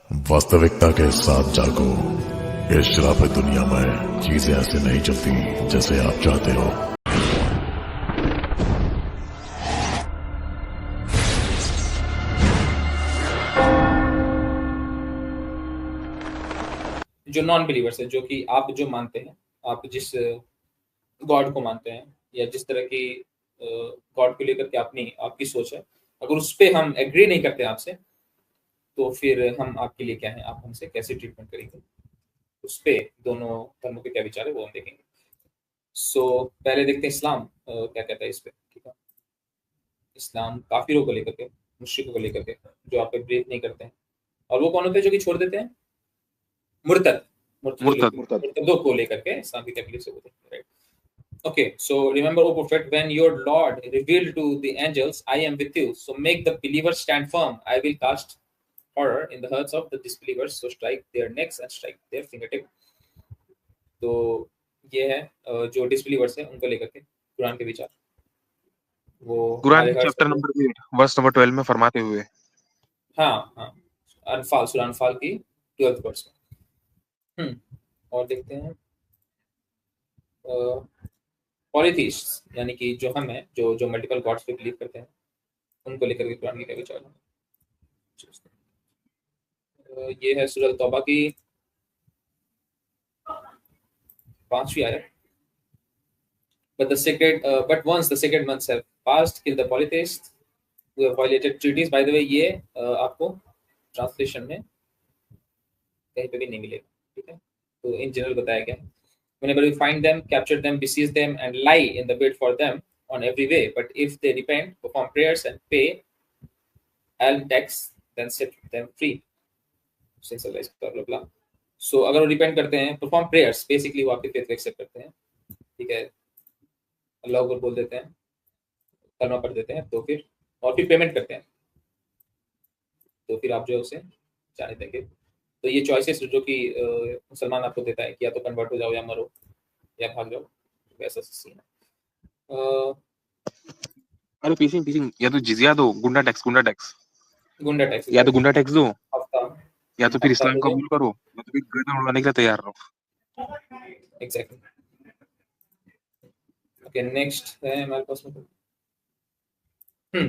वास्तविकता के साथ जागो। इस शराफत दुनिया में चीजें ऐसे नहीं चलती जैसे आप चाहते हो। जो नॉन बिलीवर्स है, जो कि आप जो मानते हैं, आप जिस गॉड को मानते हैं या जिस तरह की गॉड को लेकर के अपनी आपकी सोच है, अगर उस पे हम एग्री नहीं करते आपसे, तो फिर हम आपके लिए क्या है, आप हमसे कैसे ट्रीटमेंट करेंगे, उस पे दोनों धर्मों के क्या विचार है वो हम देखेंगे। पहले देखते हैं इस्लाम क्या कहता है इस पे। ठीक है, इस्लाम काफिरों को लेकर के, मुश्रिकों को लेकर के, जो आप पे बिलीव नहीं करते हैं। और वो कौन होते हैं जो कि छोड़ देते हैं? मुर्तद। मुर्तद। मुर्तदों को लेकर के इस्लाम की तकलीफ से होते हैं, right. Okay, so remember, O Prophet, when your Lord revealed to the angels, I am with you. So make the believers stand firm. I will cast horror in the hearts of the disbelievers. So strike their necks and strike their fingertip. तो ये है जो disbelievers है उनको लेकर के कुरान के विचार, वो कुरान हमारे के हर्ट्स चैप्टर को। नंबर 8 वर्स नंबर 12 में फरमाते हुए। हाँ हाँ, अनफाल, सूरह अनफाल की 12th वर्स में। और देखते हैं पॉलीथीस्ट, यानी कि जो हम हैं, जो जो मल्टीपल गॉड्स पे बिलीव करते हैं, उनको लेकर के कुरान के क्या विचार हैं। ये है सूरह तौबा की 5वीं आयत। But once the sacred months have passed, kill the polytheists who have violated treaties. By the way, ये आपको ट्रांसलेशन में कहीं पे भी नहीं मिलेगा, ठीक है। तो इन जनरल बताया गया है, whenever you find them, capture them, besiege them, and lie in the bed for them on every way. But if they repent, perform prayers, and pay alms tax, then set them free. Since Allah is blah blah blah. So अगर वो repent करते हैं, perform prayers, basically वो आपकी faith को accept करते हैं, ठीक है, अल्लाह को बोल देते हैं, कलमा पढ़ देते हैं, तो फिर और फिर पेमेंट करते हैं, तो फिर आप जो है उसे जाने देंगे। तो ये चॉइसेस जो कि मुसलमान आपको देता है कि या तो कन्वर्ट हो जाओ या मरो या भाग जाओ, वैसा सीन है। अरे पीसिंग या तो जिजिया दो, गुंडा टैक्स गुंडा टैक्स, या तो गुंडा टैक्स दो, हफ्ता या तो फिर हफ्ता इस्लाम दे दो, कबूल करो, या तो फिर गर्दन उड़ाने के लिए तैयार रहो। एग्जैक्टली। ओके, नेक्स्ट है हमारे पास में।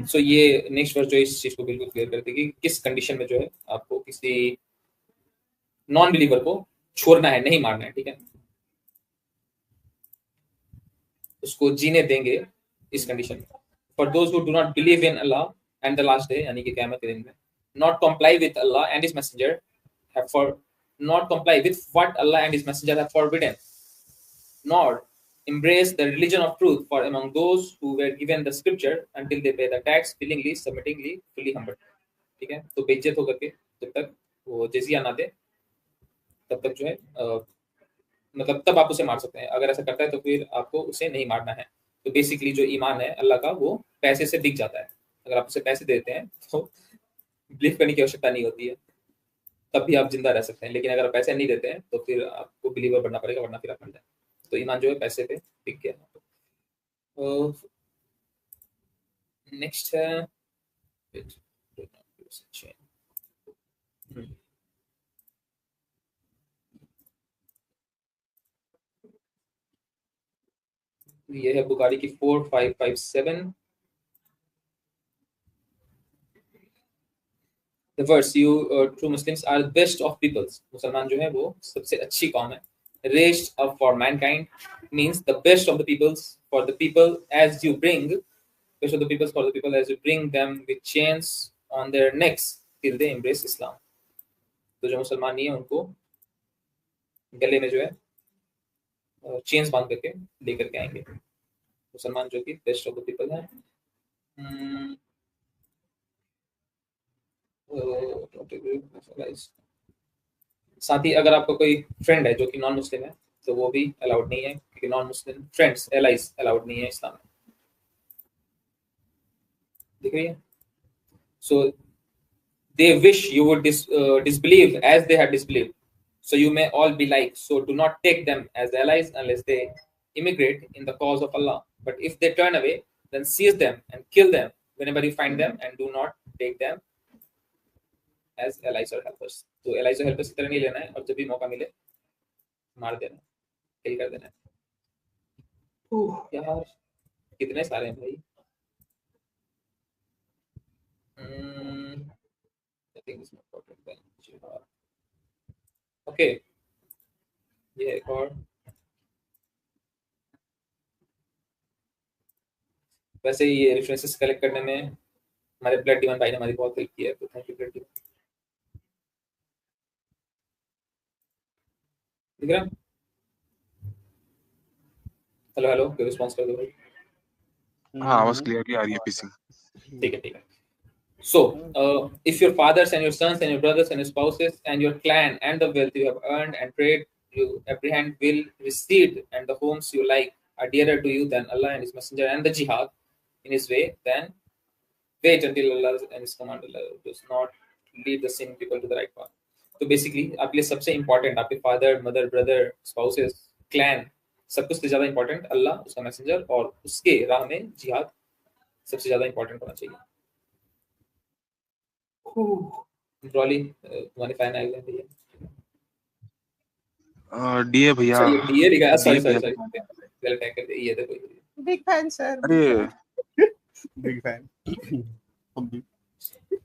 सो ये नेक्स्ट वर्स जो इस चीज को बिल्कुल क्लियर करती है कि किस कंडीशन में जो है आपको किसी नॉन बिलीवर को छोड़ना है, नहीं मारना है, ठीक है, उसको जीने देंगे इस कंडीशन में। For those who do not believe in Allah and the last day, यानी कि क़यामत के दिन में, not comply with Allah and his messenger have for not comply with what Allah and his messenger have forbidden, nor embrace the religion of truth, for among those who were given the scripture until they pay the tax willingly, submittingly, fully humble. ठीक है, तो बेइज्जत होकर के जब तक वो जजिया ना दे, तब तक जो है मतलब तब आप उसे मार सकते हैं। अगर ऐसा करता है तो फिर आपको उसे नहीं मारना है। तो बेसिकली जो ईमान है अल्लाह का, वो पैसे से बिक जाता है। अगर आप उसे पैसे देते हैं तो बिलीव करने की आवश्यकता नहीं होती है, तब भी आप जिंदा रह सकते हैं। लेकिन अगर आप पैसे नहीं देते हैं तो फिर आपको बिलीवर बनना पड़ेगा, वरना फिर आप मर जाए। तो ईमान जो है पैसे पे बिक गया। नेक्स्ट है ये है बुखारी की 4557। The verse, you true Muslims are the best of peoples. मुसलमान जो है वो सबसे अच्छी कौम है। Raised up for mankind means the best of the peoples for the people as you bring, best of the peoples for the people as you bring them with chains on their necks till they embrace Islam. तो जो मुसलमान नहीं है उनको गले में जो है चेन्स बांध करके लेकर के आएंगे। मुसलमान जो कि बेस्ट ऑफ द पीपल है। साथ ही अगर आपका कोई फ्रेंड है जो कि नॉन मुस्लिम है तो वो भी अलाउड नहीं है, क्योंकि non Muslim friends, allies allowed नहीं है इस्लाम में। दिख रही है? सो they wish you would disbelieve as they had disbelieved, so you may all be like. So do not take them as allies unless they immigrate in the cause of Allah. But if they turn away, then seize them and kill them whenever you find them, and do not take them as allies or helpers. तो allies और helpers की तरह नहीं लेना है, और जब भी मौका मिले मार देना, किल कर देना। यार कितने सारे हैं भाई। I think it's more important than jihad. Okay, ये एक और। वैसे ये रेफरेंसेस कलेक्ट करने में हमारे ब्लड डिवाइन भाई ने हमारी बहुत हेल्प की है, तो थैंक यू ब्लड डिवाइन। दिख रहा? हेलो हेलो, कोई रिस्पांस कर दो भाई। हाँ, आवाज क्लियरली आ रही है पीसी। ठीक है ठीक है। So, if your fathers and your sons and your brothers and your spouses and your clan and the wealth you have earned and trade you apprehend will recede, and the homes you like are dearer to you than Allah and His Messenger and the jihad in His way, then wait until Allah and His commander does not lead the same people to the right path. तो basically आपके लिए सबसे important आपके father mother brother spouses clan सब कुछ से ज्यादा important अल्लाह उसका मैसेंजर और उसके राह में जिहाद सबसे ज्यादा इम्पोर्टेंट होना चाहिए। ब्रॉली तुम्हारे फैन आए हुए हैं भैया। डीए भैया, सॉरी डीए लिखा है, सॉरी डीए सॉरी भैया। सॉरी गलत टैग कर दिया। ये देखो बिग फैन सर, अरे बिग फैन।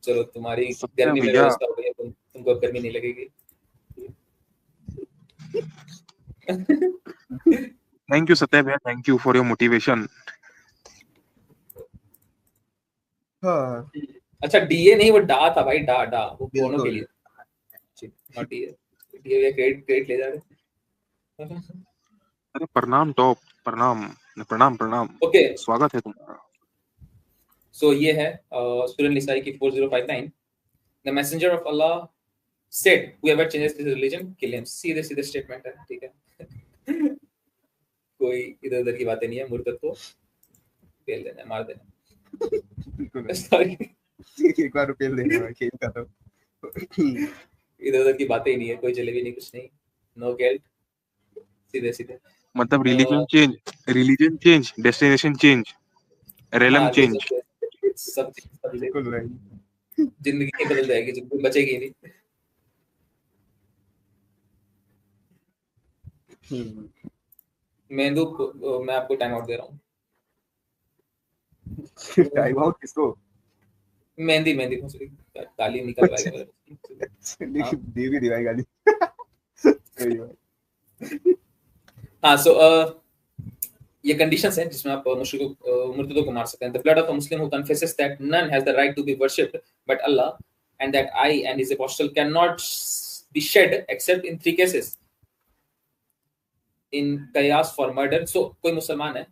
चलो तुम्हारी सत्य गर्मी में भैया। व्यवस्था हो गई है, तुमको गर्मी नहीं लगेगी। थैंक यू सत्य भैया, thank you for your motivation. हाँ अच्छा डीए नहीं, वो डा था भाई, डा डा वो दोनों बिल्कुल। के लिए, नॉट डीए। डीए ये क्रेडिट ले जा रहे। अरे प्रणाम टॉप, प्रणाम प्रणाम प्रणाम, ओके स्वागत है तुम्हारा। सो ये है सूरह निसाई की 4059। The messenger of Allah said whoever changes his religion kill him। सीधे सीधे स्टेटमेंट है, ठीक है। कोई इधर उधर की बातें नहीं है, मुर्तद को फेल देना है, मार देना बिल्कुल। सॉरी एक बार रुपये देने में खेलता तो इधर उधर की बातें ही नहीं है, कोई जलेबी नहीं, कुछ नहीं, नो गिल्ट, सीधे सीधे। मतलब रिलीजन चेंज, डेस्टिनेशन चेंज, रेलम हाँ, चेंज। सब बिल्कुल भाई। जिंदगी बदल जाएगी, जिंदगी बचेगी नहीं। मेंदू मैं आपको टाइम आउट दे रहा हूँ। टाइम आउट किसको? मेहंदी मेहंदी भोसड़ी गाली निकलवाएगा मेरे। लेकिन दे भी दिवाई गाली। हाँ सो ये कंडीशंस हैं जिसमें आप मुर्तदों को मार सकते हैं। The blood of a Muslim who confesses that none has the right to be worshipped but Allah and that I and his apostle can not be shed except in 3 cases in qisas for murder. सो कोई मुसलमान है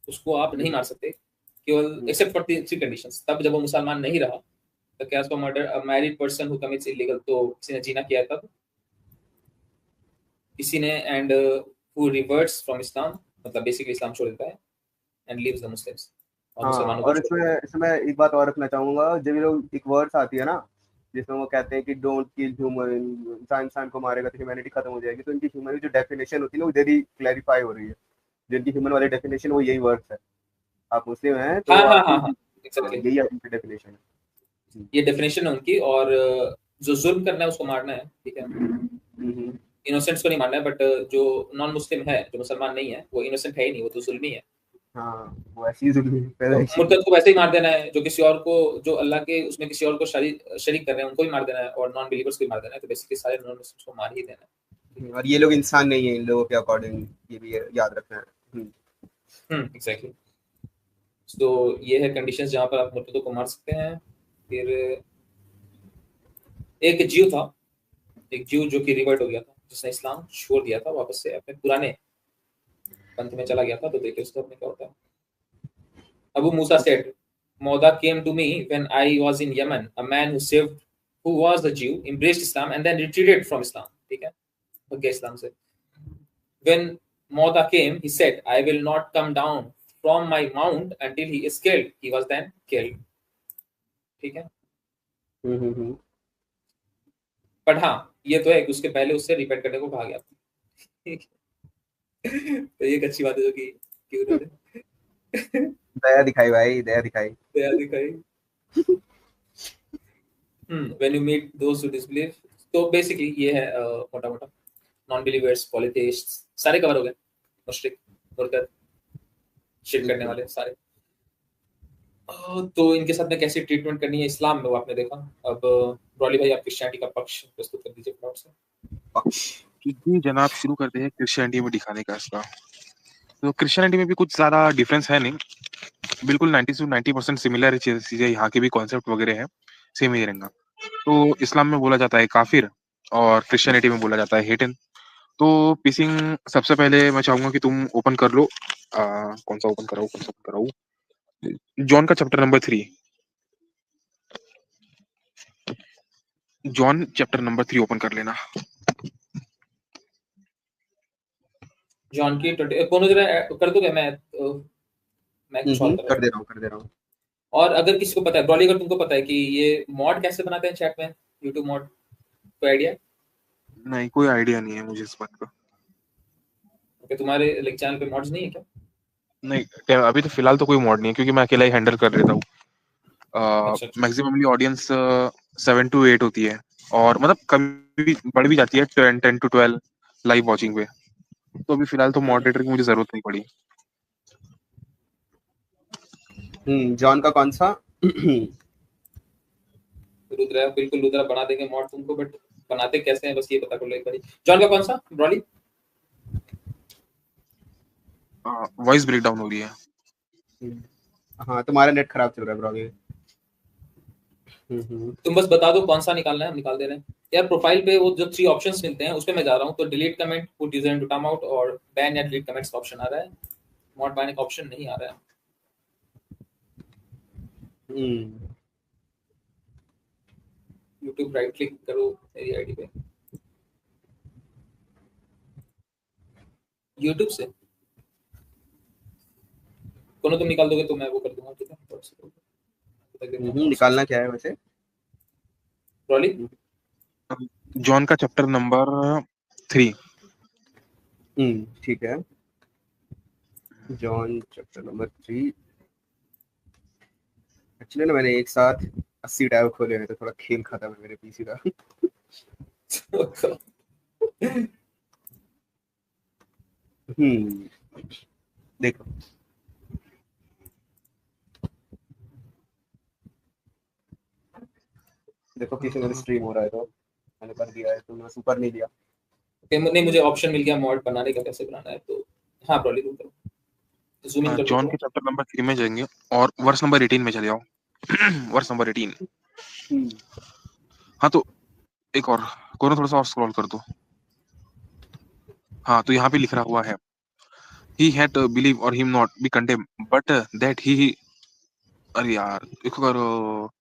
उसको आप नहीं मार सकते केवल except for 3 conditions. तब जब वो मुसलमान नहीं रहा, द कयास for murder a married person who commits illegal, तो किसी ने जीना किया तब, किसी ने and who reverts from Islam, मतलब बेसिकली इस्लाम छोड़ देता है, एंड लीव्स द मुस्लिम्स, और हाँ, मुसलमानों और को छोड़ देता है। इसमें एक बात और रखना चाहूंगा। जब ये लोग एक वर्ड्स आती है ना जिसमें वो कहते हैं कि डोंट किल ह्यूमन, इंसान को मारेगा तो ह्यूमैनिटी खत्म हो जाएगी, तो इनकी ह्यूमन की जो डेफिनेशन होती है ना वो इधर ही क्लैरिफाई हो रही है। जिनकी ह्यूमन वाली डेफिनेशन वो यही वर्ड्स है। आप मुस्लिम हैं तो हाँ हाँ आपकी हाँ हाँ exactly। यही आपकी डेफिनेशन है। ये डेफिनेशन है उनकी, और जो जुल्म करना है उसको मारना है, ठीक है। इनोसेंट्स को नहीं मारना है, बट जो नॉन मुस्लिम है, जो मुसलमान नहीं है, वो इनोसेंट है ही नहीं, वो तो जुल्मी है। हाँ, वो ऐसी ही जुल्मी तो पैदा की। मुर्तद को वैसे ही मार देना है, जो किसी और को, जो अल्लाह के उसमें किसी और को शरीक कर रहे हैं उनको भी मार देना है, और नॉन बिलीवर्स को भी मार देना है। तो बेसिकली सारे नॉन मुस्लिम्स को मार ही देना है। और ये लोग इंसान नहीं है इन लोगों के अकॉर्डिंग, ये भी याद रखना है। एग्जैक्टली। तो ये है कंडीशंस जहाँ पर आप मुर्तदों को मार सकते हैं। फिर एक जीव था, एक जीव जो कि रिवर्ट हो गया था, जिसने इस्लाम छोड़ दिया था, वापस से अपने पुराने पंथ में चला गया था। तो देखिए उसका क्या होता है। Abu Musa said, Mauda came to me when I was in Yemen. A man who was the Jew, embraced Islam and then retreated from Islam. ठीक है, भाग गया इस्लाम से। When Mauda came, he said, I will not come down from my mount until he is killed. He was then killed. ठीक है। पर हाँ ये तो है कि उसके पहले उससे रिपेट करने को कहा गया था। ठीक है। तो ये एक अच्छी बात है जो कि क्यों दया दिखाई भाई, दया दिखाई। दया दिखाई। when you meet those who disbelieve, तो बेसिकली ये है मोटा मोटा नॉन बिलीवर्स, पॉलिथिस्ट्स सारे कवर हो गए, मुशरिक, मुर्तद, शिरक करने वाले सारे। तो इनके साथ में कैसी ट्रीटमेंट करनी है इस्लाम में वो आपने देखा। अब ब्रॉली भाई आप क्रिश्चियनिटी का पक्ष प्रस्तुत कर दीजिए प्लॉट से। पक्ष जी जनाब, शुरू करते हैं क्रिश्चियनिटी में दिखाने का इसका। तो क्रिश्चियनिटी में भी कुछ ज्यादा डिफरेंस है नहीं, बिल्कुल 90 से 90% सिमिलर चीजें, यहाँ के भी कॉन्सेप्ट वगैरह है सेम ही रहेगा। तो इस्लाम में बोला जाता है काफिर और क्रिश्चियनिटी में बोला जाता है हेटन। तो पीसिंग, सबसे पहले मैं चाहूंगा कि तुम ओपन कर लो, कौन सा ओपन कराऊं, जॉन का chapter number 3, John chapter number 3 open कर लेना। जॉन की 20 कौन जरा कर दोगे, मैं कुछ और कर दे रहा हूँ। और अगर किसी को पता है ब्रॉली, अगर तुमको पता है कि ये मॉड कैसे बनाते हैं चैट में, यूट्यूब मॉड, कोई आइडिया? नहीं, कोई आइडिया नहीं है मुझे इस बात का। ओके, तुम्हारे लाइक चैनल पे मॉड्स नहीं है क्या? नहीं, अभी तो फिलहाल तो कोई मॉड नहीं है, क्योंकि मैं अकेला ही हैंडल कर लेता हूँ। अच्छा। मैक्सिममली ऑडियंस 7 to 8 होती है, और मतलब कभी भी बढ़ भी जाती है 10 to 12 लाइव वॉचिंग पे। तो अभी फिलहाल तो मॉडरेटर की मुझे जरूरत नहीं पड़ी। जॉन का कौन सा? रुद्रा, बिल्कुल रुद्रा बना देंगे मॉड तुमको, बट बनाते कैसे हैं बस ये पता कर लो एक बार। जॉन का कौन सा ब्रॉली? वॉइस ब्रेकडाउन हो रही है। हाँ, तुम्हारा नेट खराब चल रहा है ब्रॉली। तुम बस बता दो कौन सा निकालना है, हम निकाल दे रहे हैं यार। प्रोफाइल पे वो जो 3 ऑप्शंस मिलते हैं उस पे मैं जा रहा हूँ, तो delete comment, put user into time out और बैन या डिलीट कमेंट्स का ऑप्शन आ रहा है, मॉड बैन का ऑप्शन नहीं आ रहा है। यूट्यूब राइट क्लिक करो मेरी आईडी पे, यूट्यूब से कोनो तुम निकाल दोगे तो मैं वो कर दूंगा, ठीक है? निकालना क्या है वैसे ब्रॉली? जॉन का चैप्टर नंबर 3। ठीक है, जॉन चैप्टर नंबर 3। एक्चुअली ना मैंने एक साथ 80 टैब खोले हुए थे, थोड़ा खेल खत्म है मेरे पीसी का। देखो, किसी का स्ट्रीम हो रहा है तो मैंने कर दिया है, तो मैं सुपर नहीं दिया। नहीं, मुझे ऑप्शन मिल गया मॉड बनाने का, कैसे बनाना है। तो हाँ ब्रॉली तुम करो, तो जूम इन कर जॉन के चैप्टर नंबर 3 में जाएंगे और वर्स नंबर 18 में चले जाओ। Verse number 18। हाँ, तो एक और कोई थोड़ा सा और स्क्रॉल कर दो। हाँ, तो यहाँ पे लिख रहा हुआ है, he had believe or him not be condemned, but that he, अरे यार देखो करो,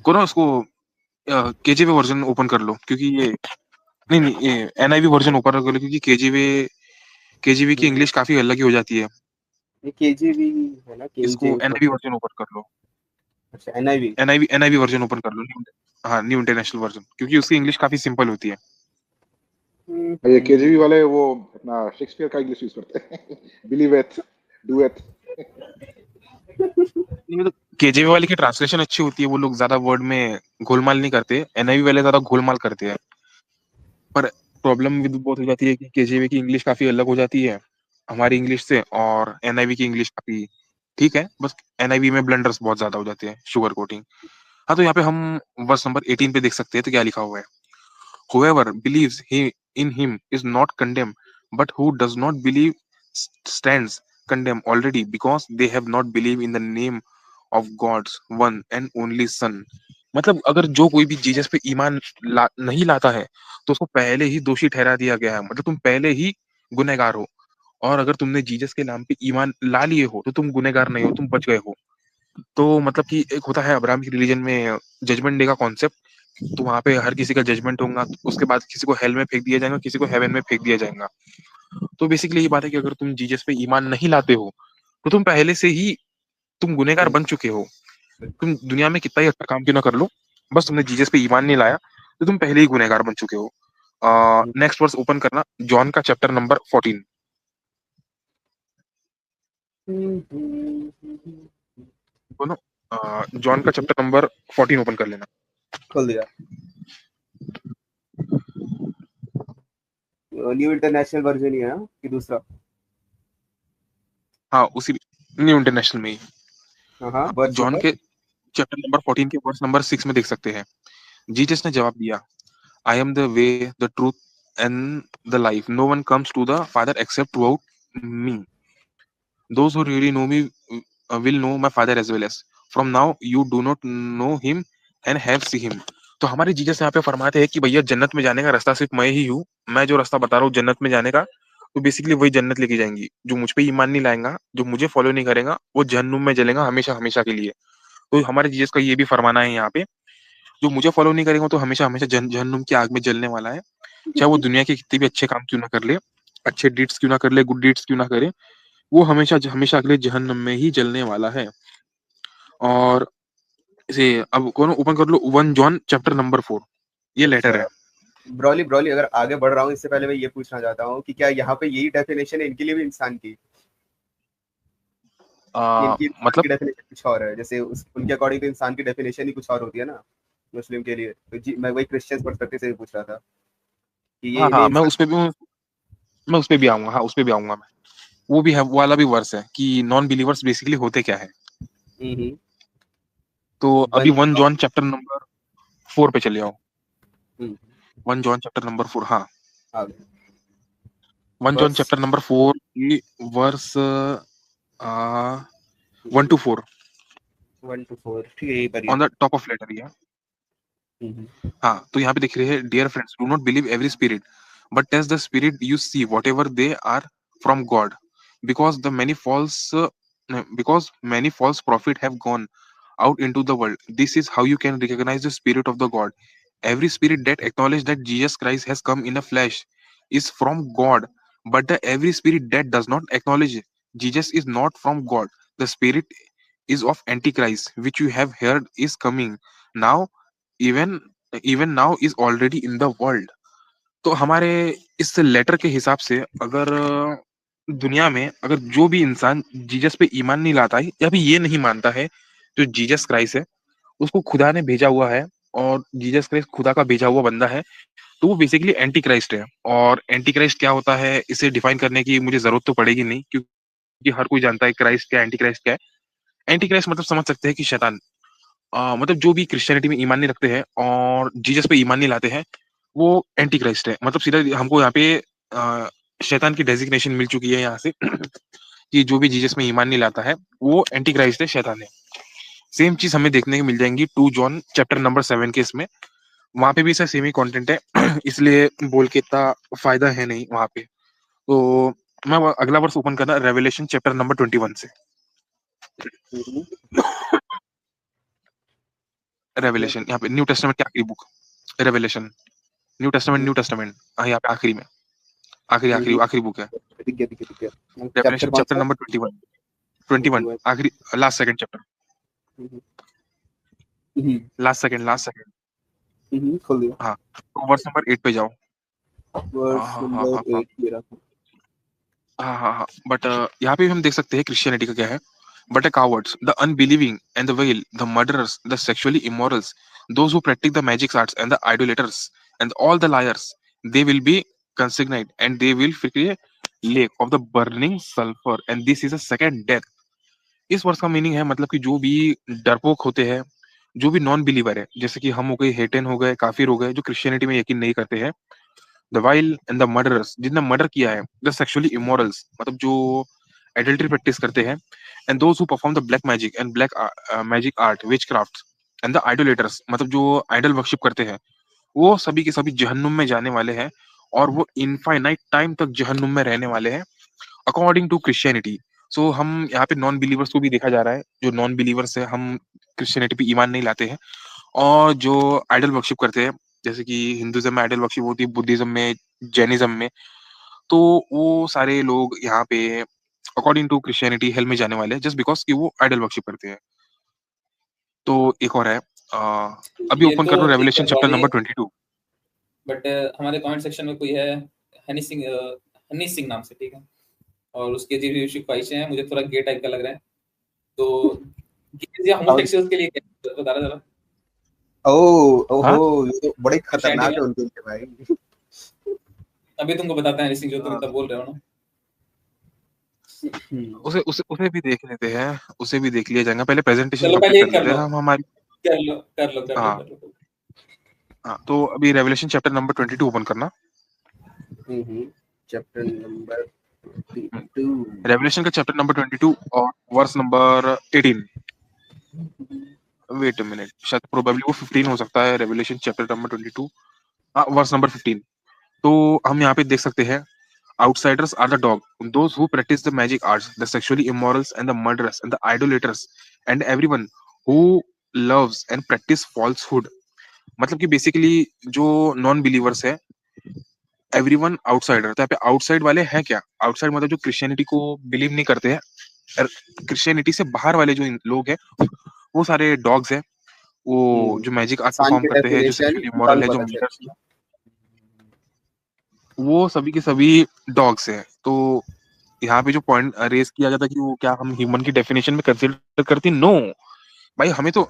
करो उसको केजीवी वर्जन ओपन कर लो, क्योंकि ये नहीं, ये एनआईवी वर्जन ओपन कर लो, क्योंकि केजीवी की इंग्लिश काफी अलग ही हो जाती है। ये केजीवी है ना, इसको एनआईवी वर्जन ओपन कर लो। अच्छा, एनआईवी वर्जन ओपन कर लो। हाँ, न्यू इंटरनेशनल वर्जन, क्योंकि उसकी इंग्लिश काफी सिंपल होती है। ये केजीवी वाले वो अपना शेक्सपियर का इंग्लिश यूज करते हैं। Believe it, do it. KJV वाले की ट्रांसलेशन अच्छी होती है, वो लोग ज्यादा वर्ड में घोलमाल नहीं करते, एनआईवी वाले ज्यादा घोलमाल करते हैं। पर प्रॉब्लम भी बहुत हो जाती है कि केजीवी की इंग्लिश काफी अलग हो जाती है हमारी इंग्लिश से, और एनआईवी की इंग्लिश काफी ठीक है, बस एनआईवी में ब्लंडर्स बहुत ज्यादा हो जाते हैं, शुगर कोटिंग। हाँ, तो यहाँ पे हम वर्स नंबर 18 पे देख सकते हैं, तो क्या लिखा हुआ है, whoever believes he in him is not condemned, but who does not believe stands condemned already, because they have not believed in the name of God's one and only son। मतलब अगर जो कोई भी जीसस पे ईमान नहीं लाता है, तो उसको पहले ही दोषी ठहरा दिया गया है, मतलब तुम पहले ही गुनहगार हो। और अगर तुमने जीसस के नाम पे ईमान ला लिए हो, तो तुम गुनहगार नहीं हो, तुम बच गए हो। तो मतलब कि एक होता है अब्राहम की रिलीजन में जजमेंट डे का कॉन्सेप्ट, तो वहां पे हर किसी का जजमेंट होगा, उसके बाद किसी को हेल में फेंक दिया जाएगा, किसी को हेवन में फेंक दिया जाएगा। तो बेसिकली ये बात है कि अगर तुम जीसस पे ईमान नहीं लाते हो, तो तुम पहले से ही तुम गुनहगार बन चुके हो। तुम दुनिया में कितना ही अच्छा काम क्यों ना कर लो, बस तुमने जीसस पे ईमान नहीं लाया, तो तुम पहले ही गुनहगार बन चुके हो। नेक्स्ट वर्स ओपन करना, जॉन का चैप्टर नंबर 14। जॉन का चैप्टर नंबर 14 ओपन कर लेना। खोल दिया। न्यू इंटरनेशनल वर्जन ही है ना कि दूसरा? हाँ, उसी न्यू इंटरनेशनल में ही। हाँ हाँ, वर्स जॉन नंबर। के चैप्टर नंबर 14 के वर्स नंबर 6 में देख सकते हैं, जीसस ने जवाब दिया, I am the way, the truth and the life, no one comes to the father except through me, those who really know me will know my father as well as, from now you do not know him and have seen him। तो हमारे Jesus यहाँ पे फरमाते हैं कि भैया जन्नत में जाने का रास्ता सिर्फ मैं ही हूँ, मैं जो रास्ता बता रहा हूँ जन्नत में जाने का, तो बेसिकली वही जन्नत लेके जाएंगी। जो मुझ पे ईमान नहीं लाएगा, जो मुझे फॉलो नहीं करेगा, वो जहन्नुम में जलेगा हमेशा हमेशा के लिए। तो हमारे जीसस का ये भी फरमाना है यहाँ पे, जो मुझे फॉलो नहीं करेगा तो हमेशा हमेशा जहन्नुम की आग में जलने वाला है, चाहे वो दुनिया के कितने भी अच्छे काम क्यों ना कर ले, अच्छे डीड्स क्यों ना कर ले, गुड डीड्स क्यों ना करे, वो हमेशा हमेशा के लिए जहन्नम में ही जलने वाला है। और इसे अब कौन ओपन कर लो, 1 जॉन चैप्टर नंबर 4, ये लेटर अच्छा है। ब्रॉली, अगर आगे बढ़ रहा हूँ इससे पहले मैं ये पूछना चाहता हूँ कि क्या यहाँ पे यही डेफिनेशन है इनके लिए भी इंसान की, कि इनकी इंसान मतलब की डेफिनेशन कुछ और है? जैसे उनके अकॉर्डिंग तो इंसान की डेफिनेशन ही कुछ और होती है ना मुस्लिम के लिए। तो मैं वही क्रिश्चियन पर्सपेक्टिव से पूछ रहा था कि ये हाँ इन्हें हाँ, इंसान। मैं उस पे भी आऊंगा, हाँ उस पे भी आऊंगा मैं। वो भी है, वो वाला भी वर्स है कि नॉन बिलीवर्स बेसिकली होते क्या है। तो अभी वन 1 जॉन चैप्टर नंबर 4 पे चले आओ। हम्म, 1 जॉन चैप्टर नंबर 4, हाँ आगे 1 जॉन वर्स चैप्टर नंबर 4 की वर्स 1 to 4 1 to 4, ठीक है, यही पर ही है। On the top of letter ये। हाँ, तो यहाँ पे दिख रहे हैं, dear friends, do not believe every spirit, but test the spirit you see whatever they are from God, because the many false because many false prophets have gone out into the world. This is how you can recognize the spirit of the God. Every spirit that acknowledges that Jesus Christ has come in a flesh is from God, but the every spirit that does not acknowledge Jesus is not from God. The spirit is of Antichrist, which you have heard is coming now, even even now is already in the world। तो हमारे इस letter के हिसाब से, अगर दुनिया में अगर जो भी इंसान जीसस पे ईमान नहीं लाता है या फिर ये नहीं मानता है जो जीसस क्राइस्ट है उसको खुदा ने भेजा हुआ है, और जीसस क्राइस्ट खुदा का भेजा हुआ बंदा है, तो वो बेसिकली एंटी क्राइस्ट है। और एंटी क्राइस्ट क्या होता है इसे डिफाइन करने की मुझे जरूरत तो पड़ेगी नहीं, क्योंकि हर कोई जानता है क्राइस्ट क्या, एंटी क्राइस्ट क्या है। एंटी क्राइस्ट मतलब समझ सकते हैं कि शैतान। मतलब जो भी क्रिश्चियनिटी में ईमान नहीं रखते हैं और जीसस पे ईमान नहीं लाते हैं, वो एंटी क्राइस्ट है। मतलब सीधा हमको यहाँ पे शैतान की डेजिग्नेशन मिल चुकी है यहाँ से कि जो भी जीसस में ईमान नहीं लाता है वो एंटी क्राइस्ट है, शैतान है। सेम चीज हमें देखने को मिल जाएंगी 2 जॉन चैप्टर नंबर 7 के इसमें, वहां पे भी सर सेम ही कंटेंट है इसलिए बोल के इतना फायदा है नहीं वहां पे। तो मैं अगला वर्स ओपन करना, रेवलेशन चैप्टर नंबर 21 से। रेवलेशन यहाँ पे न्यू टेस्टामेंट की आखिरी बुक, रेवलेशन, न्यू टेस्टामेंट, हाँ यहाँ पे आखिरी में, आखिरी आखिरी आखिरी बुक है, ठीक है। चैप्टर रेवलेशन कौन चैप्टर सा? नंबर 21 आखिरी, last second chapter, last second, खोल दिया। हाँ तो वर्स नंबर 8 पे जाओ। हाँ वर्स हाँ हाँ हाँ नंबर हाँ 8 ये रहा। हाँ, बट यहाँ पे भी हम देख सकते हैं क्रिश्चियनिटी का क्या है। But cowards, the unbelieving and the veil, the murderers, the sexually immorals, those who practice the magic arts and the idolaters and all the liars, they will be consigned and they will free lake of the burning sulfur, and this is a second death। इस वर्ष का meaning है मतलब कि जो भी डरपोक होते हैं, जो भी नॉन बिलीवर है, जैसे कि हम हो गए, हेटन हो गए, काफिर हो गए, जो क्रिश्चियनिटी में यकीन नहीं करते हैं, the while and the murderers, जिनने मर्डर किया है, द सेक्सुअली इमोरल्स मतलब जो एडल्ट्री प्रैक्टिस करते हैं, and those who perform the black magic and black magic art witchcraft, and the idolaters मतलब जो आइडल वर्शिप करते हैं, वो सभी के सभी जहन्नुम में जाने वाले हैं, और वो इनफाइनाइट टाइम तक जहन्नुम में रहने वाले हैं अकॉर्डिंग टू क्रिश्चियनिटी। सो हम यहाँ पे नॉन बिलीवर्स को भी देखा जा रहा है, जो नॉन बिलीवर्स है, हम क्रिश्चियनिटी पे ईमान नहीं लाते हैं, और जो आइडल वर्शिप करते हैं, जैसे कि हिंदुइज्म में आइडल वर्शिप होती है, बुद्धिज्म में, जैनिज्म में, तो वो सारे लोग यहाँ पे अकॉर्डिंग टू क्रिश्चियनिटी हेल में जाने वाले हैं जस्ट बिकॉज कि वो आइडल वर्शिप करते हैं। तो एक और है, अभी ये ओपन कर तो रहा हूँ ठीक रेवलेशन है चैप्टर ब्रॉली, नंबर 22। बट हमारे कमेंट सेक्शन में कोई है हनी सिंह नाम से, ठीक है, और उसके जी व्यूशिप ख्वाहिशें हैं, मुझे थोड़ा गे टाइप का लग रहा है, तो होमोसेक्सुअल्स के लिए क्या बता रहा जरा। हाँ ओहो, ये तो बड़े खतरनाक क्रिश्चियनिटी है में उनके लिए भाई। अभी तुमको बताते हैं ऋषि जो तुम हाँ। तब बोल रहे हो ना। उसे उसे उसे भी देख लेते हैं, उसे भी देख लिया जाएगा। पहले प्रेजेंटेशन चलो कंप्लीट पहले कर एक कर लेते हैं लो, हम हमारी। कर लो कर लो कर लो हाँ कर लो। हाँ, तो अभी रेवलेशन चैप्टर नंबर 22 ओपन करना। Chapter number 22। रेवलेशन का चैप्टर नंबर 22 और verse number 18। Wait a minute, शायद प्रोबेबली वो 15 हो सकता है। रेवलेशन चैप्टर नंबर 22, हाँ वर्स नंबर 15। तो हम यहाँ पे देख सकते हैं, outsiders are the dog, those who practice the magic arts, the sexually immorals and the murderers and the idolaters and everyone who loves and practice falsehood। मतलब कि बेसिकली जो नॉन बिलीवर्स है, एवरीवन आउटसाइडर। तो यहाँ पे outside वाले हैं क्या? आउटसाइड मतलब जो क्रिश्चियनिटी को बिलीव नहीं करते हैं, क्रिश्चियनिटी से बाहर वाले जो लोग हैं, वो सारे डॉग्स हैं। वो जो मैजिक आर्ट इंसान परफॉर्म की करते हैं, जो डेफिनेशन सेक्सुअली इंसान इमोरल है, को जो पता चल मर्डर्स गई। है, वो सभी के सभी डॉग्स हैं। तो यहाँ पे जो पॉइंट रेज किया जाता है कि वो क्या हम ह्यूमन की डेफिनेशन में कंसीडर करती? नो भाई, हमें तो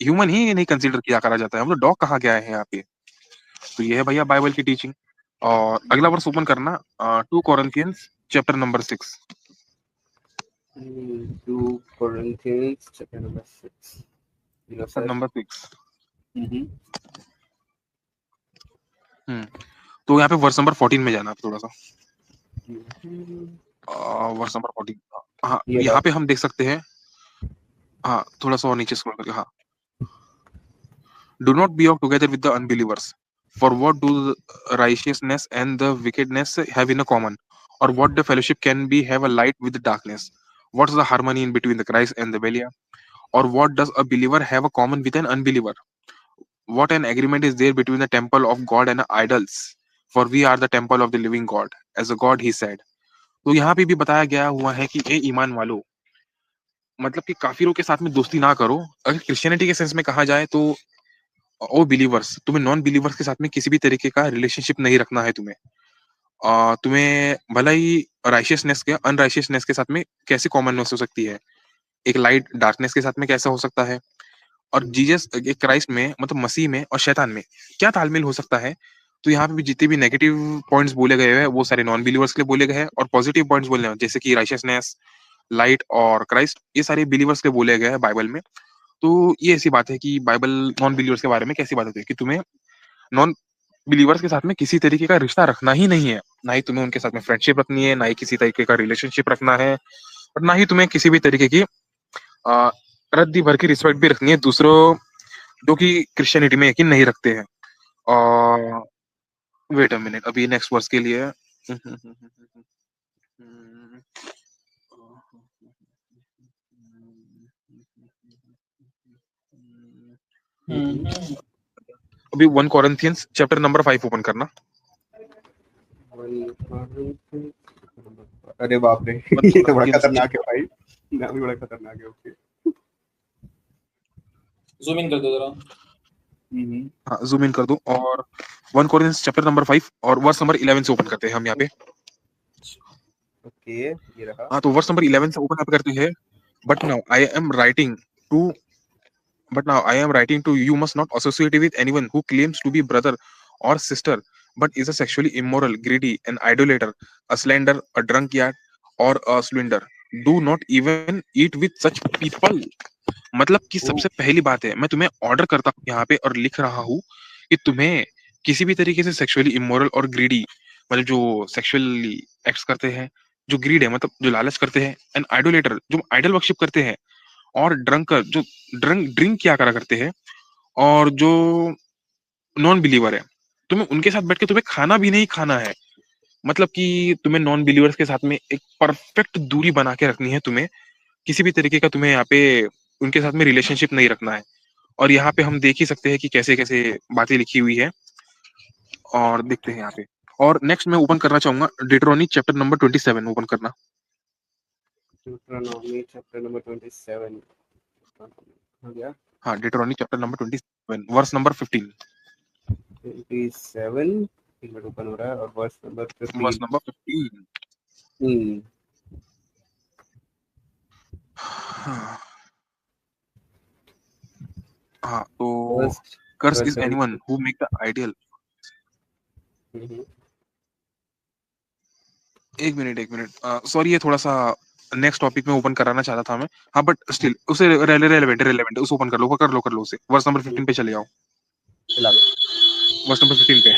ह्यूमन ही नहीं कंसीडर किया करा जाता है। हम तो डॉग कहाँ गए हैं यहाँ पे? तो ये है भैया बाइबल की टीचिंग। और अगला वर्स ओपन करना, 2 Corinthians chapter number 6। 2 Corinthians chapter number 6. Chapter sir. Number 6। तो यहाँ पे वर्स नंबर 14 में जाना आप थोड़ा सा। वर्स नंबर 14, हाँ ये यहाँ पे हम देख सकते हैं। हाँ थोड़ा सा और नीचे स्क्रॉल करके, हाँ। Do not be together with the unbelievers. For what do the righteousness and the wickedness have in a common? Or what the fellowship can be have a light with the darkness? What's the harmony in between the Christ and the Belial? Or what does a believer have a common with an unbeliever? What an agreement is there between the temple of God and idols? For we are the temple of the living God, as the God he said. तो यहाँ पे भी बताया गया हुआ है कि ए ईमान वालो, मतलब कि काफिरों के साथ में दोस्ती ना करो। अगर क्रिश्चियनिटी के सेंस में कहा जाए तो ओ बिलीवर्स, तुम्हें नॉन बिलीवर्स के साथ में किसी भी तरीके का रिलेशनशिप नहीं रखना है। तुम्हें भला ही राइशियसनेस के अनराइशियसनेस के साथ में कैसे कॉमननेस हो सकती है, एक लाइट डार्कनेस के साथ में कैसा हो सकता है, और जीसस एक क्राइस्ट में मतलब मसीह में और शैतान में क्या तालमेल हो सकता है। तो यहाँ पे भी जितने भी नेगेटिव पॉइंट्स बोले गए हैं वो सारे नॉन बिलीवर्स के लिए बोले गए हैं, और पॉजिटिव पॉइंट्स बोले हैं जैसे कि राइशियसनेस, लाइट और क्राइस्ट, ये सारे बिलीवर्स के बोले गए हैं बाइबल में। तो ये ऐसी बात है कि बाइबल नॉन बिलीवर्स के बारे में कैसी बात होती है कि तुम्हें नॉन बिलीवर्स के साथ में किसी तरीके का रिश्ता रखना ही नहीं है। ना ही तुम्हें उनके साथ में फ्रेंडशिप रखनी है, ना ही किसी तरीके का रिलेशनशिप रखना है, और ना ही तुम्हें किसी भी तरीके की अ, रद्दी भर की रिस्पेक्ट भी रखनी है दूसरों जो कि क्रिश्चियनिटी में यकीन नहीं रखते हैं। और वेट अ मिनट, अभी नेक्स्ट वर्स के लिए अभी 1 Corinthians चैप्टर नंबर 5 ओपन करना। अरे बाप रे 1 ये तो बड़ा Corinthians खतरनाक है भाई, नाम भी बड़ा खतरनाक है। ओके। जूम इन कर दो जरा। हाँ जूम इन कर दो, और 1 Corinthians चैप्टर नंबर 5 और वर्स नंबर 11 से ओपन करते हैं हम यहाँ पे। ओके, ये रहा। हाँ तो वर्स नंबर 11 से ओपन अप करते हैं। But now I am writing to But now I am writing to you must not associate with anyone who claims to be brother or sister, but is a sexually immoral, greedy, an idolater, a slanderer, a drunkard, or a swindler. Do not even eat with such people। मतलब कि सबसे पहली बात है, मैं तुम्हें order करता हूँ यहाँ पे और लिख रहा हूँ कि तुम्हें किसी भी तरीके से सेक्सुअली इमोरल और ग्रीडी, मतलब जो सेक्सुअली एक्ट्स करते हैं, जो ग्रीड है मतलब जो लालच करते हैं, एंड आइडोलेटर जो आइडल वर्शिप करते हैं, और ड्रंकर जो ड्रिंक किया करा करते हैं, और जो नॉन बिलीवर है, तुम्हें उनके साथ बैठ के तुम्हें खाना भी नहीं खाना है। मतलब कि तुम्हें नॉन बिलीवर्स के साथ में एक परफेक्ट दूरी बना के रखनी है। तुम्हें किसी भी तरीके का तुम्हें यहाँ पे उनके साथ में रिलेशनशिप नहीं रखना है। और यहाँ पे हम देख ही सकते हैं कि कैसे कैसे बातें लिखी हुई है, और देखते हैं यहाँ पे। और नेक्स्ट मैं ओपन करना चाहूंगा डिट्रोनी चैप्टर नंबर 27 ओपन करना। ड्यूटरोनॉमी चैप्टर नंबर 27 हो गया। हाँ डिट्रोनी चैप्टर नंबर 27 वर्स नंबर 15। 27 एक मिनट ओपन हो रहा है, और वर्स नंबर वर्स 15। नंबर 15। हाँ हाँ तो first curse Curse is anyone who make the ideal. Hmm, एक मिनट सॉरी, ये थोड़ा सा नेक्स्ट टॉपिक में ओपन कराना चाहता था मैं। हाँ बट स्टिल उसे रेलेवेंट उसे ओपन कर लो उसे। वर्स नंबर 15 पे चले जाओ। चला लो। वर्स नंबर 15 पे।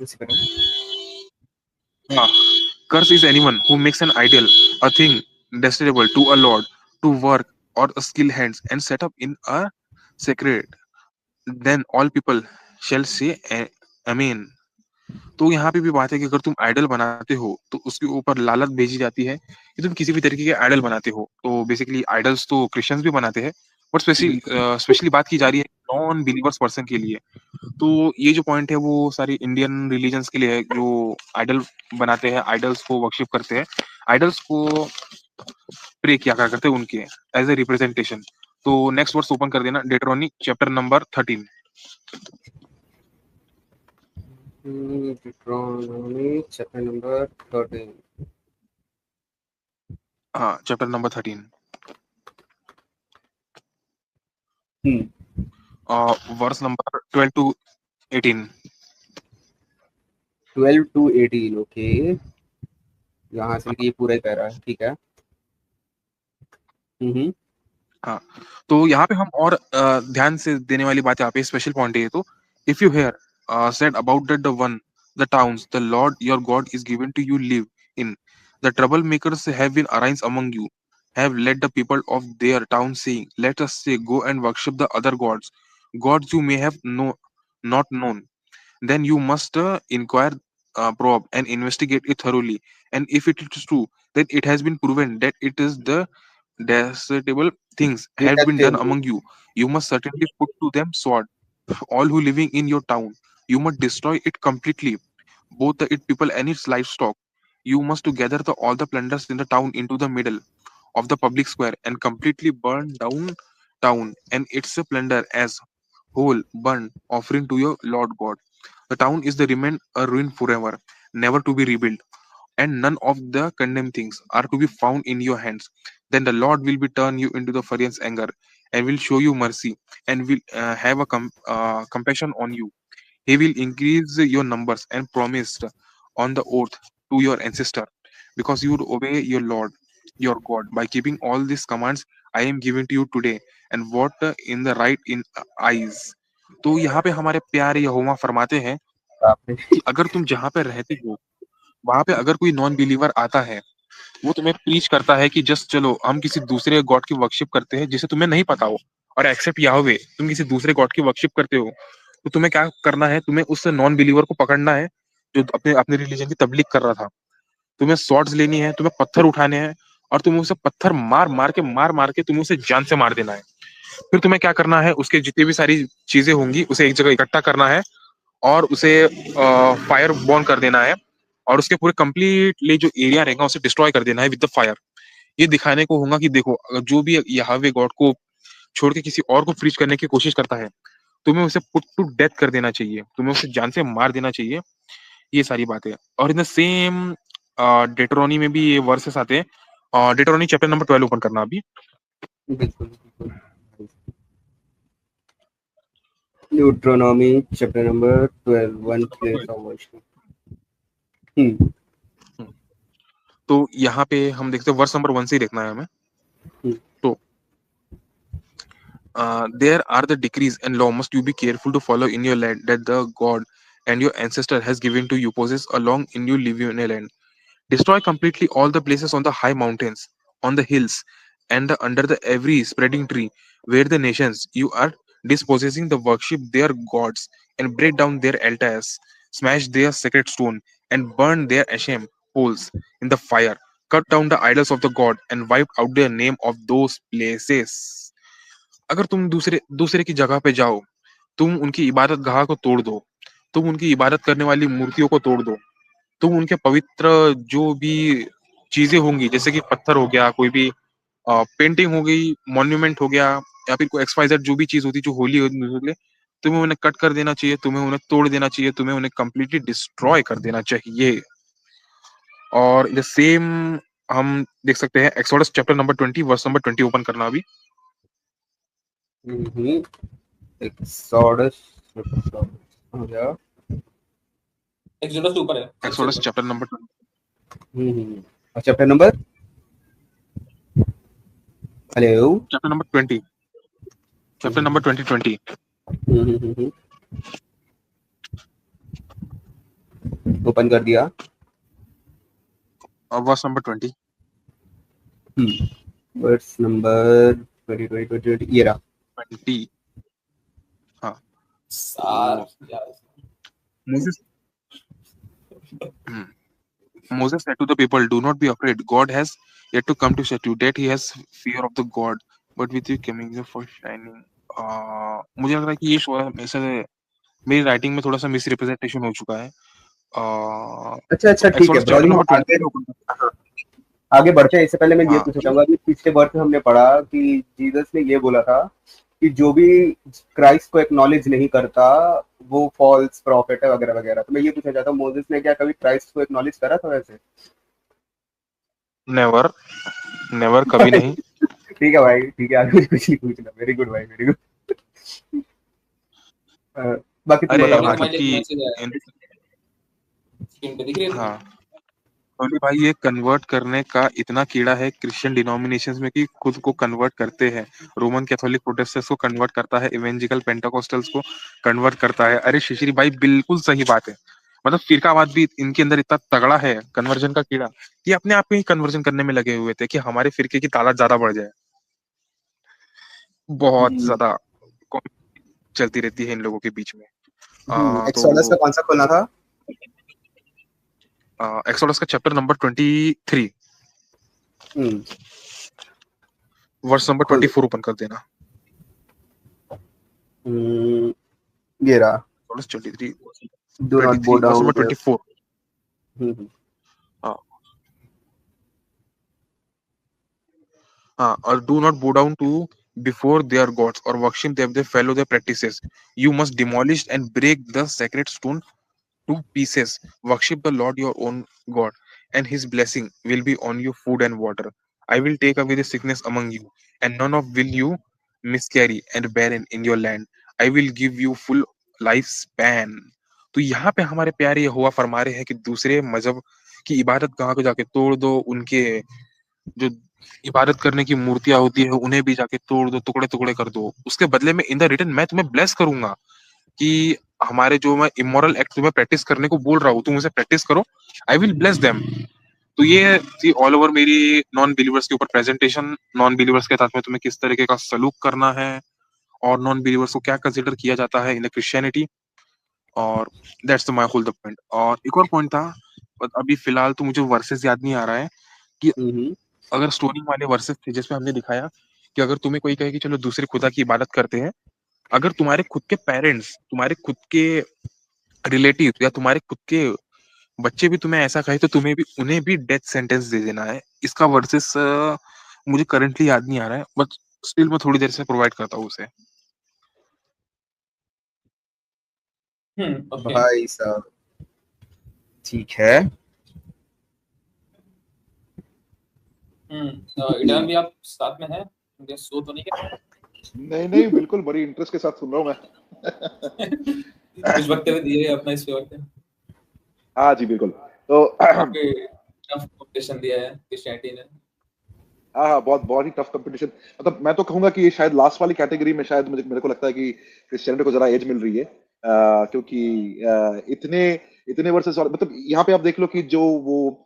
उसी पर हूँ। हाँ, curse is anyone who makes an idol, a thing desirable to a lord, to work or a skill hands and set up in a sacred. Then all people shall say amen. तो यहाँ पे भी बात है कि अगर तुम idol बनाते हो तो उसके ऊपर लालच भेजी जाती है कि तुम किसी भी तरीके के आइडल बनाते हो। तो बेसिकली आइडल्स तो क्रिश्चियंस भी बनाते हैं, बट स्पेशली बात की जा रही है नॉन बिलीवर्स पर्सन के लिए। तो ये जो पॉइंट है वो सारी इंडियन रिलीजन्स के लिए है, जो आइडल बनाते हैं, आइडल्स को वर्शिप करते हैं, आइडल्स को प्रे किया करते हैं उनके एज ए रिप्रेजेंटेशन। तो नेक्स्ट वर्स ओपन कर देना, Deuteronomy chapter number 13। Deuteronomy chapter number 13. हाँ, chapter number 13 verse number 12 to 18। 12 to 18, okay. यहाँ से ये पूरा ही कह रहा है, ठीक है। हाँ, तो यहाँ पे हम और ध्यान से देने वाली बात यहाँ पे स्पेशल पॉइंट है ये। तो if you hear said about the one the towns the Lord your God is given to you live in, the trouble makers have been arise among you, have led the people of their town saying, let us say go and worship the other gods you may have not known, then you must inquire, probe and investigate it thoroughly, and if it is true, then it has been proven that it is the detestable things have been done Detestable. among you, you must certainly put to them sword. All who living in your town, you must destroy it completely, both the it people and its livestock. You must to gather all the plunders in the town into the middle of the public square and completely burn down town and its plunder as whole burnt offering to your Lord God. The town is the remain a ruin forever, never to be rebuilt, and none of the condemned things are to be found in your hands. Then the Lord will be turn you into the furious anger and will show you mercy and will have a compassion on you. He will increase your numbers and promised on the oath to your ancestor, because you would obey your Lord, your God, by keeping all these commands I am giving to you today, and what in the right in eyes. तो यहाँ पे हमारे प्यारे यहोवा फरमाते हैं बाप रे। कि अगर तुम जहाँ पे रहते हो वहां पे अगर कोई नॉन बिलीवर आता है, वो तुम्हें प्रीच करता है कि जस्ट चलो हम किसी दूसरे गॉड की वर्शिप करते हैं जिसे तुम्हें नहीं पता हो, और एक्सेप्ट याहवे तुम किसी दूसरे गॉड की वर्शिप करते हो, तो तुम्हें क्या करना है, तुम्हें उस नॉन बिलीवर को पकड़ना है जो अपने अपने रिलीजन की तबलीग कर रहा था। तुम्हें स्वॉर्ड्स लेनी है, तुम्हें पत्थर उठाने हैं, और तुम्हें उसे पत्थर मार मार के तुम्हें उसे जान से मार देना है। फिर तुम्हें क्या करना है, उसके जितनी भी सारी चीजें होंगी उसे एक जगह इकट्ठा करना है और उसे फायर बॉर्न कर देना है, और उसके पूरे कंप्लीटली जो एरिया रहेगा उसे डिस्ट्रॉय कर देना है विद द फायर। ये दिखाने को होगा कि देखो जो भी यहावे गॉड को छोड़ के किसी और को फ्रीज करने की कोशिश करता है, तुम्हें उसे पुट टू डेथ कर देना चाहिए, तुम्हें उसे जान से मार देना चाहिए। ये सारी बातें, और इन द सेम डेट्रोनी में भी ये वर्सेस आते हैं। डेट्रोनी चैप्टर नंबर 12 ओपन करना अभी। बिल्कुल बिल्कुल। Deuteronomy chapter number 12, one place of worship. तो यहाँ पे हम देखते हैं वर्स नंबर 1 से ही देखना है हमें। तो there are the decrees and law must you be careful to follow in your land that the God and your ancestor has given to you possess along in you live in a land. Destroy completely all the places on the high mountains, on the hills, and under the every spreading tree, where the nations you are dispossessing the worship their gods, and break down their altars, smash their sacred stone, and burn their Ashem poles in the fire. Cut down the idols of the god and wipe out the name of those places. अगर तुम दूसरे दूसरे की जगह पे जाओ, तुम उनकी इबादत गाह को तोड़ दो, तुम उनकी इबादत करने वाली मूर्तियों को तोड़ दो, तुम उनके पवित्र जो भी चीजें होंगी जैसे कि पत्थर हो गया, कोई भी पेंटिंग हो गई, मॉन्यूमेंट हो गया, या फिर कोई एक्सवाइजेड जो भी चीज होती जो होली होती, तुम्हें उन्हें कट कर देना चाहिए, तुम्हें उन्हें तोड़ देना चाहिए, तुम्हें उन्हें कंप्लीटली डिस्ट्रॉय कर देना चाहिए। और द सेम हम देख सकते हैं Exodus chapter number 20 verse number 20 open करना अभी। एक्सोडस हो गया। एक्सोडस के ऊपर है सबसे एक्सोडस ऊपर। चैप्टर नंबर और chapter number, hello. Chapter number 20 chapter number 20 open कर दिया। Verse number 20। वर्स नंबर 20 ये रहा। 20 हाँ। सार यार। Moses Moses said to the people, "Do not be afraid. God has yet to come to set you. That he has fear of the God, but with you coming the for shining." मुझे लग रहा है कि ये थोड़ा ऐसे मेरी writing में थोड़ा सा मिस रिप्रेजेंटेशन हो चुका है। अच्छा अच्छा, ठीक है एक्सोडस चैप्टर ब्रॉली, हम नंबर आगे 20 आगे बढ़ते हैं। इससे पहले मैं ये हाँ पूछना चाहूंगा कि पिछले वर्ष में हमने पढ़ा कि जीसस ने ये बोला था कि जो भी क्राइस्ट को एक्नॉलेज नहीं करता वो फॉल्स प्रॉफिट है वगैरह वगैरह। तो मैं ये पूछना चाहता हूँ, मोसेस ने क्या कभी क्राइस्ट को एक्नॉलेज करा था वैसे? नेवर नेवर कभी नहीं। ठीक है भाई, ठीक है, आगे कुछ नहीं पूछना। वेरी गुड भाई, वेरी गुड। बाकी तुम अरे बताओ। हाँ तुम्हारे मतलब लिए कि मैसेज आया स्क्रीन पे दिख रही है तुम्हें? हाँ अली भाई ये कन्वर्ट करने का इतना कीड़ा है क्रिश्चियन डिनोमिनेशंस में कि खुद को कन्वर्ट करते हैं। रोमन कैथोलिक प्रोटेस्टेंट्स को कन्वर्ट करता है, इवेंजिकल पेंटाकोस्टल्स को कन्वर्ट करता है। अरे शिशिरी भाई बिल्कुल सही बात है। मतलब फिरकावाद भी इनके अंदर इतना तगड़ा है कन्वर्जन का कीड़ा कि अपने आप में ही कन्वर्जन करने में लगे हुए थे कि हमारे फिरके की तादाद ज्यादा बढ़ जाए। बहुत ज्यादा चलती रहती है इन लोगों के बीच में। एक्सोडस का तो कौन सा खोलना था? एक्सोडस का चैप्टर नंबर 23 वर्स नंबर खोल 24 ओपन कर देना। दो। ये रहा। Exodus 23 do not bow 23 verse down. Number 24। or do not bow down to before their gods or worship them they follow their practices. You must demolish and break the sacred stone to pieces. Worship the Lord your own God, and his blessing will be on you food and water. I will take away the sickness among you, and none of will you miscarry and barren in your land. I will give you full lifespan. तो यहाँ पे हमारे प्यारे यहोवा फरमा रहे हैं कि दूसरे मजहब की इबादत गाह को जाके तोड़ दो, उनके जो इबादत करने की मूर्तियां होती है उन्हें भी जाके तोड़ दो, टुकड़े टुकड़े कर दो। उसके बदले में इन द रिटर्न मैं तुम्हें ब्लेस करूंगा कि हमारे जो मैं इमोरल एक्ट तुम्हें प्रैक्टिस करने को बोल रहा हूँ तुम उसे प्रैक्टिस करो, आई विल ब्लेस देम। तो ये थी ऑल ओवर मेरी नॉन बिलीवर्स के ऊपर प्रेजेंटेशन। नॉन बिलीवर्स के साथ में तुम्हें किस तरीके का सलूक करना है और नॉन बिलीवर्स को क्या कंसिडर किया जाता है इन द क्रिश्चियनिटी। और that's the my whole the point. और एक और पॉइंट था, अभी फिलहाल तो मुझे वर्सेस याद नहीं आ रहा है कि अगर स्टोरी वाले वर्सेस थे जिसमें हमने दिखाया कि अगर तुम्हें कोई कहे कि चलो दूसरे खुदा की इबादत करते हैं, अगर तुम्हारे खुद के पेरेंट्स, तुम्हारे खुद के रिलेटिव या तुम्हारे खुद के बच्चे भी तुम्हें ऐसा कहे तो तुम्हें भी उन्हें भी डेथ सेंटेंस दे देना है। इसका वर्सेस मुझे करंटली याद नहीं आ रहा है, बट स्टिल मैं थोड़ी देर से प्रोवाइड करता हूँ उसे। ओके। भाई साहब, ठीक है। इटान भी आप साथ में हैं? मुझे सो तो नहीं क्या? नहीं नहीं, बिल्कुल बड़ी इंटरेस्ट के साथ सुन रहा हूँ मैं। कुछ वक्त में दिए अपना इस पे वक्त। हाँ जी बिल्कुल। तो काफी टफ कॉम्पिटिशन दिया है क्रिश्चियनिटी ने। हाँ, बहुत बहुत ही टफ कंपटीशन। मतलब मैं तो कहूंगा कि ये शायद लास्ट वाली कैटेगरी में शायद मेरे को लगता है कि क्रिश्चियनिटी को जरा एज मिल रही है, क्योंकि इतने इतने वर्सेस। और मतलब यहाँ पे आप देख लो कि जो वो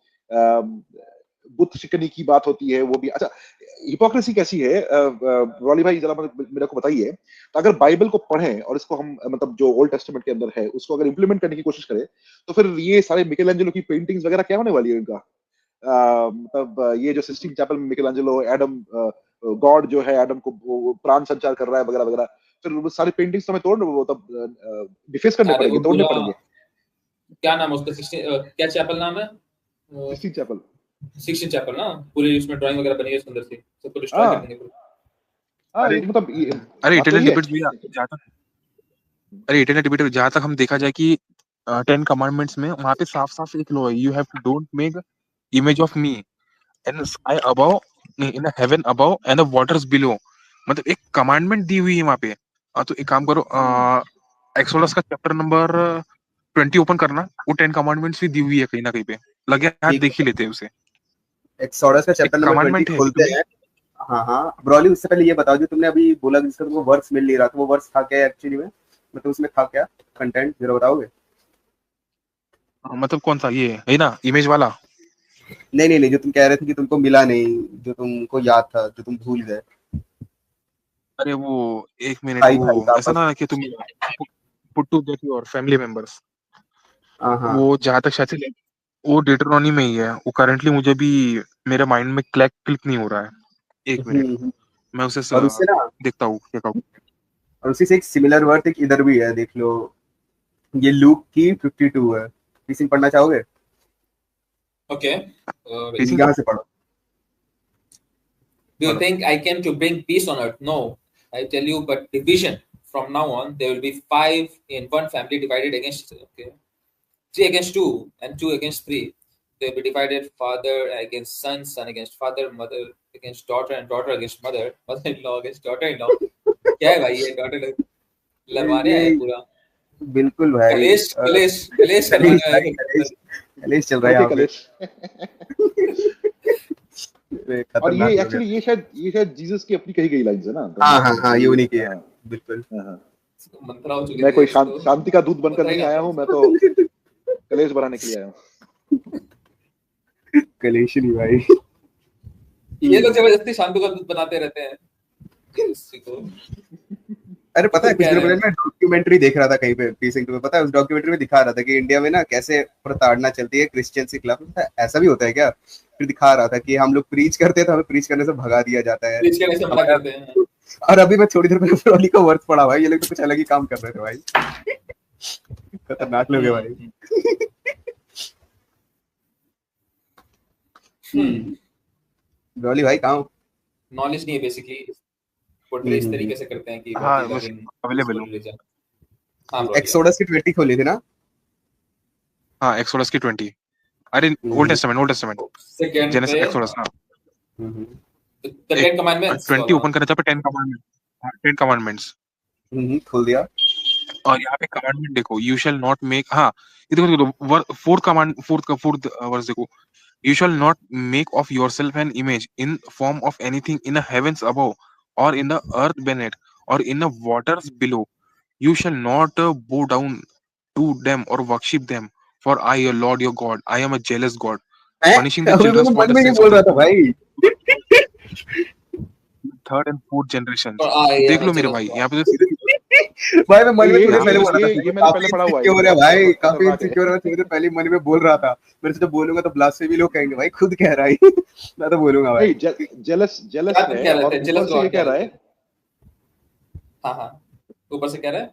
बुत शिकनी की बात होती है वो भी। अच्छा, हिपोक्रेसी कैसी है रॉली भाई, जरा मेरे को बताइए। तो अगर बाइबल को पढ़ें और इसको हम मतलब जो ओल्ड टेस्टामेंट के अंदर है उसको अगर इम्प्लीमेंट करने की कोशिश करें, तो फिर ये सारे मिकेलेंजेलो की पेंटिंग्स वगैरह क्या होने वाली है इनका। मतलब ये जो सिस्टीन चैपल में मिकेलांजेलो एडम, गॉड जो है एडम को वो प्राण संचार कर रहा है वगैरह वगैरह, फिर वो सारी पेंटिंग्स तो हमें तोड़ने वो तब डिफेस करने अरे पड़ेंगे, वो तोड़ने पूरा पड़ेंगे। क्या नाम है उसका? क्या चैपल नाम है? Cysteine chapel. सिक्सटीन चैपल ना, पूरी उसमें ड्राइंग वगैरह बनी है सुंदर सी, सबको डिस्ट्रॉय कर हाँ देंगे पूरा। हाँ, अरे मतलब अरे बात तो इटरनल ये है। डिबेट भी इटरनल डिबेट जहां तक हम देखा जाए कि 10 कमांडमेंट्स में वहां पे साफ साफ एक लो है, you have to don't make image of me and sky above in heaven above and the waters below. मतलब एक कमांडमेंट दी हुई है वहां पे तो एक काम करो, एक्सोडस का चैप्टर नंबर 20 ओपन करना, वो 10 कमांडमेंट्स भी दी हुई है कहीं ना कहीं पे, लगे हाथ ठीक देख ही है, लेते हैं उसे। एक्सोडस का एक चैप्टर नंबर 20 कमांडमेंट है खोलते तुम्हें, हैं। हाँ हाँ ब्रॉली, उससे पहले ये बताओ, जो तुमने अभी बोला जिसका तुमको वर्ड्स मिल नहीं रहा था, वो वर्ड्स था क्या एक्चुअली में, मतलब उसमें था क्या कंटेंट, जरा बताओगे? मतलब कौन सा, ये है ना इमेज वाला? नहीं नहीं नहीं, जो तुम कह रहे थे कि तुमको मिला नहीं, जो तुमको याद था, जो तुम भूल गए। अरे वो, एक मिनट, भाई वो भाई का ऐसा आपस। ना कि तुम put to get your family members, हाँ हाँ। वो जहाँ तक शायद से वो डिटरॉनी में ही है, वो करंटली मुझे भी मेरे माइंड में क्लिक नहीं हो रहा है। एक मिनट, हम्म। मैं उसे और उससे ना, देखता हूँ क्या कहूँ। और उसी से एक सिमिलर वर्ड एक इधर भी है, देख लो। ये लूक की 52 है, किसी पढ़ना चाहोगे? Okay. Wait. टीचिंग यहाँ से पढ़ो। Do you पढ़ो। think I came to bring peace on earth? No, I tell you, but division. From now on, there will be 5 in one family divided against, okay, 3 against 2, and 2 against 3. They will be divided, father against son, son against father, mother against daughter, and daughter against mother, mother-in-law against daughter-in-law. क्या है भाई ये daughter लड़वाने ये आए पूरा, बिल्कुल भाई। कलेश कलेश कलेश कलेश करवाने आए भाई, फिर। कलेश। कलेश चल रहा है घर के यहाँ पे। कलेश। ये और खतरनाक ये लोग हैं। एक्चुअली ये शायद जीसस की अपनी कही गई लाइंस है ना, हाँ हाँ हाँ, ये कि उन्हीं की है। बिल्कुल। हाँ, मंत्रा हो चुके मैं थे कोई इसको, शांति का दूत बनकर पता ही नहीं ना आया था। हूँ, मैं तो कलेश बढ़ाने के लिए आया हूँ। कलेश नहीं भाई। ये लोग जबरदस्ती शांतु का दूध बनाते रहते हैं इसी को। अरे पता है, खुद कुछ कह दिन रहे पहले हैं। मैं डॉक्यूमेंट्री देख रहा था कहीं पे, पी सिंह, तुम्हें पता है उस डॉक्यूमेंट्री में दिखा रहा था कि इंडिया में ना कैसे प्रताड़ना चलती है क्रिश्चियंस के खिलाफ। पता है, ऐसा भी होता है क्या? फिर दिखा रहा था कि हम लोग प्रीच करते हैं तो हमें प्रीच करने से भगा दिया जाता है बीच के ऐसे मना हमारा। करते हैं। और अभी मैं थोड़ी देर पहले फ्रॉली का वर्ड पढ़ा भाई, ये लोग तो कुछ अलग ही काम कर रहे थे भाई। खतरनाक लोग है भाई। ब्रॉली भाई कहाँ हो? नॉलेज नहीं है बेसिकली, पोर्ट्रे इस तरीके से करते हैं कि बहुत हाँ ही बस लविंग अवेलेबल पीसफुल हूँ। रिलीजन। हाँ ब्रो लिया। एक्सोडस की 20 खोली थी ना? हाँ एक्सोडस की 20, अरे ओल्ड टेस्टामेंट, सेकंड जेनेसिस पे एक्सोडस ना। द एक 10 कमांडमेंट्स 20 वाला। ओपन करना, जहाँ पे 10 कमांडमेंट, 10 कमांडमेंट्स। खोल दिया। और यहाँ पे कमांडमेंट देखो, यू शैल नॉट मेक, हाँ ये देखो फोर्थ वर्स देखो, you shall not make of yourself an image in form of anything in the heavens above और इन द अर्थ beneath और in the waters below. You shall not bow down to them or worship them, for I, your Lord, your God, I am a jealous God, punishing the अभी children मैं for मन the में ये sins of बोल the रहा था भाई। third and fourth generations. और आई देख एम लो मेरे जेलस भाई, गॉड। यहाँ पे तो सीधे भाई मैं मन में थोड़ी देर यहाँ पे पहले तो बोल रहा था, ये मैंने काफी पहले पढ़ा हुआ है, ये इनसिक्योर है बहुत भाई, बहुत काफी खतरनाक है। इनसिक्योर है। थोड़ी देर पहले मन में बोल रहा था, मेरे से जब बोलूंगा तो ब्लास्फेमी लोग कहेंगे भाई, खुद कह रहा है। मैं तो बोलूंगा भाई। नहीं, जेलस जेलस क्या तुम है, कह रहे और थे, जेलस ऊपर से ये गॉड कह कह रहा रहे है। थे? हाँ हाँ, ऊपर से कह रहे हैं।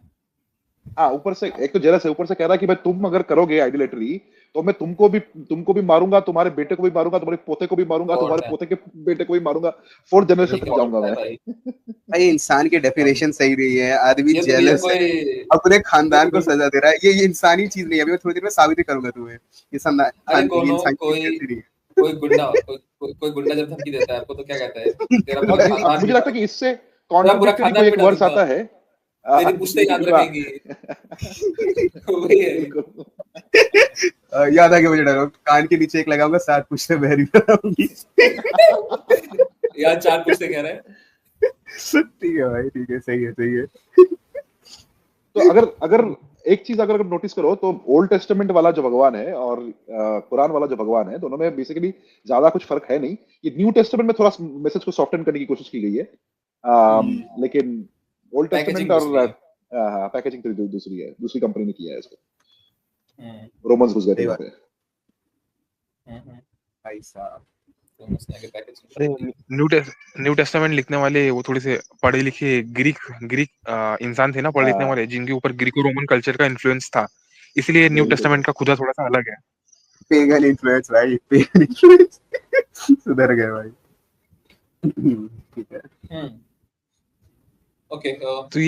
हाँ, ऊपर से एक तो जेलस है, ऊपर से कह रहा है कि भाई तुम अगर करोगे आइडोलेटरी तो मैं तुमको भी मारूंगा, तुम्हारे बेटे को भी मारूंगा, तुम्हारे पोते को भी मारूंगा, गॉड तुम्हारे है, पोते के बेटे को भी मारूंगा, 4th जनरेशन ये तक क्या जाऊंगा होता है मैं। भाई? भाई इंसान की डेफिनेशन सही नहीं है, आदमी ये तो जेलस है, कोई अपने खानदान को बिल्कुल। सजा दे रहा है। ये इंसानी चीज नहीं है, अभी मैं थोड़ी देर में साबित करूंगा तुम्हें। अरे ये कोनो इंसानी चीज कोई कैसी नहीं कोई गुंडा कोई गुंडा जब धमकी देता है आपको तो क्या कहता है, तेरा है। पूरा अब खानदान मुझे लगता है कि इससे तेरा पूरा कॉन्ट्रडिक्टरी कोई खानदान एक मिटा वर्ड्स दूंगा, आता है। तेरी पुश्तें याद बिल्कुल रखेंगी। वही है। बिल्कुल। याद आ गया मुझे डायलॉग, कान के नीचे एक लगाऊंगा, 7 पुश्ते बहरी बनाऊंगी। यार 4 पुश्तें कह रहे हैं। ठीक है भाई, ठीक है, सही है, सही है। तो अगर एक चीज अगर नोटिस करो तो ओल्ड टेस्टामेंट वाला जो भगवान है और कुरान वाला जो भगवान है, दोनों में बेसिकली ज्यादा कुछ फर्क है नहीं। ये न्यू टेस्टामेंट में थोड़ा मैसेज को सॉफ्टन करने की कोशिश की गई है, लेकिन ओल्ड टेस्टामेंट पैकेजिंग और दूसरी है। पैकेजिंग तो दूसरी है, दूसरी कंपनी ने किया है इसको। हम्म, रोमन्स घुस गए थे सही यहाँ बात पे। भाई साहब। तो उसने आगे पैकेजिंग अरे कर दी। न्यू टेस्टामेंट लिखने वाले वो थोड़े से पढ़े लिखे ग्रीक ग्रीक इंसान थे ना, पढ़े लिखने वाले, जिनके ऊपर ग्रीको रोमन कल्चर का इन्फ्लुएंस था, इसलिए न्यू बिल्कुल टेस्टामेंट का खुदा थोड़ा सा अलग है। पेगन इन्फ्लुएंस भाई, पेगन इन्फ्लुएंस। सुधर गए भाई। ठीक है। ओके तो